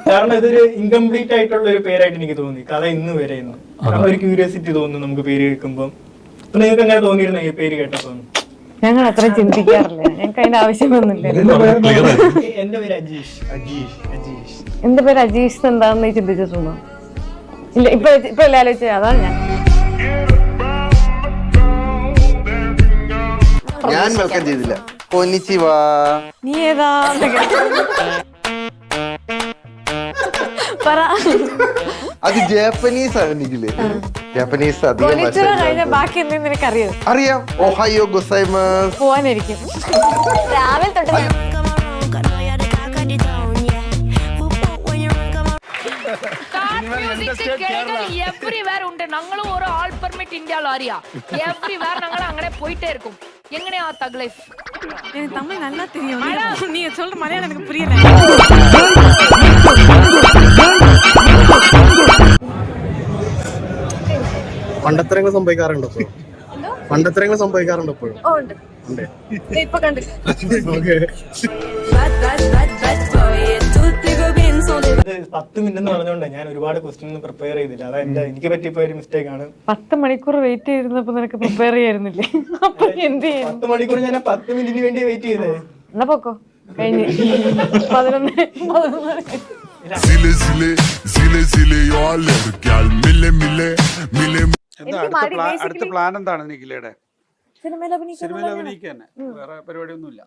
കാരണം ഇതൊരു ഇൻകംപ്ലീറ്റ് ആയിട്ടുള്ള ഒരു പേരായിട്ട് എനിക്ക് തോന്നി കഥ ഇന്ന് വരെ ഒരു ക്യൂരിയോസിറ്റി തോന്നുന്നു നമുക്ക് പേര് കേൾക്കുമ്പോൾ. നിങ്ങൾക്ക് അങ്ങനെ തോന്നിയിരുന്നു ഈ പേര് കേട്ടപ്പോ? ഞങ്ങൾ അത്ര ചിന്തിക്കാറില്ല, ഞങ്ങൾക്ക് അതിന്റെ ആവശ്യമൊന്നുമില്ല. എന്റെ പേര് അജീഷ്. എന്റെ പേര് അജീഷ് എന്താണെന്ന് ചിന്തിച്ചിട്ടുണ്ടോ? ഇല്ല, ഇപ്പൊ ആലോചിച്ച അതാണ് ഞാൻ വെൽക്കം ചെയ്തില്ല. കൊന്നിച്ചിവാ. നീ ഏതാ പറ. അത് ജാപ്പനീസ് ആണെങ്കിലേ, ജാപ്പനീസ് കഴിഞ്ഞ ബാക്കി എന്തെങ്കിലും നിനക്ക് അറിയാം. ഓഹായോ ഗൊസൈമസ്. പോവാനായിരിക്കും രാവിലെ തൊട്ട്. எவ்ரிவேர் உண்டு. நாங்களும் ஒரு ஆல் பெர்மிட் இந்தியால ஆரியா எவ்ரிவேர் நாங்களும் அங்கனே போயிட்டே இருக்கும். எங்கனையா தக் லைஃப்? எனக்கு தமிழ் நல்லா தெரியும், நீங்க சொல்ற மலையாளம் எனக்கு புரியல. പണ്ടത്തരങ്ങൾ സംഭവിക്കാറുണ്ടോ? പണ്ടത്തരങ്ങൾ സംഭവിക്കാറുണ്ടോ ഇപ്പോഴും? ഇപ്പൊ കണ്ടു. 10 മിനിറ്റ് എന്ന് പറഞ്ഞോണ്ട് ഞാൻ ഒരുപാട് ക്വസ്റ്റ്യൻ പ്രിപ്പയർ ചെയ്തില്ല. അതാ എനിക്ക് പറ്റിയപ്പോ ഒരു മിസ്റ്റേക്ക് ആണ്. 10 മണിക്കൂർ വെയിറ്റ് ചെയ്തിരുന്നപ്പോ നിനക്ക് പ്രിപ്പയർ ചെയ്യായിരുന്നില്ലേ? അപ്പൊ എന്ത് ചെയ്യും? 10 മണിക്കൂർ ഞാൻ 10 മിനിറ്റിന് വേണ്ടി വെയിറ്റ് ചെയ്തേ. എന്നാ പോക്കോ, കഴിഞ്ഞ് 11. അടുത്ത പ്ലാൻ എന്താണ് നിഖിലയുടെ? സിനിമയിൽ അഭിനയിക്കാൻ വേറെ പരിപാടിയൊന്നുമില്ല.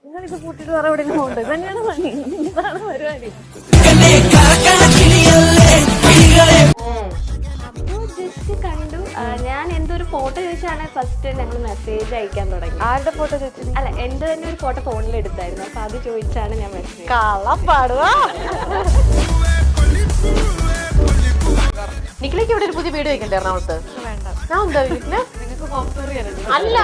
നിങ്ങളിത് കൂട്ടിട്ട് വേറെ എവിടെയെങ്കിലും പോകണ്ടോ? തന്നെയാണ് പണി, ഇതാണ് പരിപാടി. കണ്ടു. ഞാൻ എന്റെ ഒരു ഫോട്ടോ ചോദിച്ചാണ് ഫസ്റ്റ് ഞങ്ങൾ മെസ്സേജ് അയക്കാൻ തുടങ്ങി. ആരുടെ ഫോട്ടോ ചോദിച്ചു? അല്ല, എന്റെ തന്നെ ഒരു ഫോട്ടോ ഫോണിൽ എടുത്തായിരുന്നു. അപ്പൊ അത് ചോദിച്ചാണ് ഞാൻ മെസ്സേജ്. കള്ളപ്പാടുവാ. നിഖിലേക്ക് ഇവിടെ ഒരു പുതിയ വീട് വെക്കണ്ടേ എറണാകുളത്ത്? വേണ്ട, ഞാൻ എന്താ വീട്ടില് നിങ്ങൾക്ക് ഹോം ടൂർ ചെയ്യാനുണ്ട്. അല്ല